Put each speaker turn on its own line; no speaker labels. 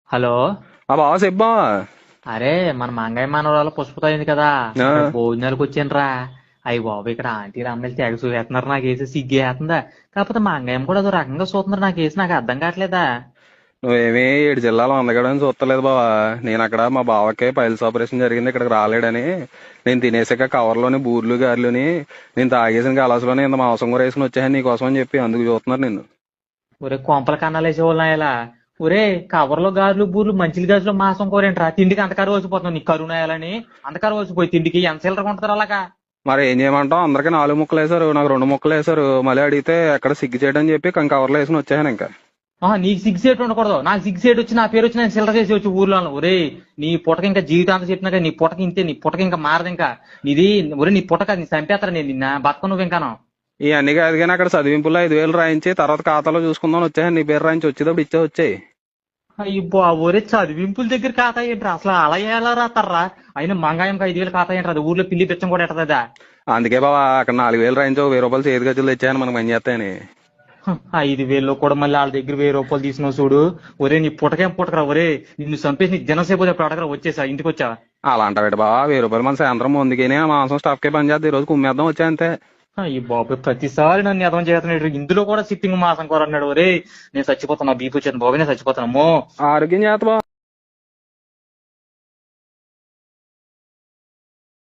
Hello.
బావ చెప్పా.
అరే మన మంగయ్య మనవరాలు పుష్పతో అయింది కదా, అక్కడ భోజనాలకు వచ్చానురా. అయ్యి బాబు, ఇక్కడ ఆంటీలు అమ్మాయిలు తెగ చూసేస్తున్నారు, నాకేసి సిగ్గేస్తుందా. కాకపోతే మా మంగయ్య కూడా అదో రకంగా చూస్తున్నారు, నాకేసి నాకు అర్థం కావట్లేదా.
నువ్వేమీ 7 జిల్లాలో అందగడని చూస్తలేదు బావా. నేను అక్కడ మా బావకే పైల్స్ ఆపరేషన్ జరిగింది, ఇక్కడికి రాలేడని నేను తినేసాక కవర్లోని బూర్లు గారెలుని నేను తాగేసిన గలాసులోని ఇంత మాంసం కూర వేసుకుని వచ్చాను నీకోసం అని చెప్పి అందుకు చూస్తున్నారు నిన్ను.
ఒరే కొంపల కన్నాలు వేసేవాళ్ళు ఇలా. ఒరే కవర్లో గాజులు బూర్లు మంచిలు గాజులు మాసం కోరేంట్రా, తిండికి అంతకారు వచ్చిపోతున్నావు, నీకు కరుణాయాలని అంతకారు వచ్చిపోయి తిండికి ఎంత సిల్లర కొంటారు అలాగా.
మరి ఏం చేయమంటావు, అందరికి 4 ముక్కలు వేశారు, నాకు 2 ముక్కలు వేశారు. మళ్ళీ అడిగితే ఎక్కడ సిగ్గు చేయడం చెప్పి కవర్లో వేసుకుని వచ్చాను ఇంకా.
నీకు సిగ్గు సేట్ ఉండకూడదు, నాకు సిగ్గు సేట్ వచ్చి నా పేరు వచ్చి నేను సిల్లర చేసి వచ్చి ఊర్లో. ఒరే నీ పుటక ఇంకా జీవితాంతం చెప్పినాక నీ పుటక ఇంతే, నీ పుటక ఇంకా మారదు ఇంకా. నీది ఒరే నీ పుటక నీ చంపేస్తారా, నేను నిన్న బతక నువ్వు ఇంకాను.
ఇవన్నీ కాదు కానీ అక్కడ చదివింపులో 5,000 రాయించి తర్వాత ఖాతాలో చూసుకుందాం వచ్చాను, నీ పేరు రాయించి వచ్చేటప్పుడు వచ్చాయి.
అయ్యో ఒరే చదివింపుల దగ్గర ఖాతా ఏంట్రా, అసలు అలా ఎలా రాస్తారా. అయినా మంగాయంకి 5,000 ఖాతా ఏంట్రా, అది ఊర్లో పిల్లి పిచ్చం కూడా ఎట్టదా.
అందుకే బాబా అక్కడ 4,000 రాయించి ఒక 1,000 రూపాయలు చేతి గజ్జలు తెచ్చాను మనకు పని చేస్తాయని.
5,000 కూడా మళ్ళీ వాళ్ళ దగ్గర 1,000 రూపాయలు తీసుకున్నావు చూడు. ఒరే నీ పుటకేం పుట్టకరా, ఒరే నిన్ను చంపేసి నీకు జనసేపు అప్పుడు అడగరా, వచ్చేసా ఇంటికి వచ్చా.
అలా అంటావేట బాబా, 1,000 రూపాయలు మన సాయంత్రం ముందుకేనే ఆ మాంసం స్టాఫ్ కే పని చేద్దాం, ఈ రోజు కుమ్మేద్దాం వచ్చా అంతే.
ఈ బాబు ప్రతిసారి నన్ను ఎదవం చేస్తున్నాడు, ఇందులో కూడా సిట్టింగ్ మాసం కూర అన్నాడు. ఒరే నేను చచ్చిపోతున్నా, బీపీ వచ్చేది బాబు, నేను చచ్చిపోతానమ్మో.
ఆరోగ్యం చేత బాబా.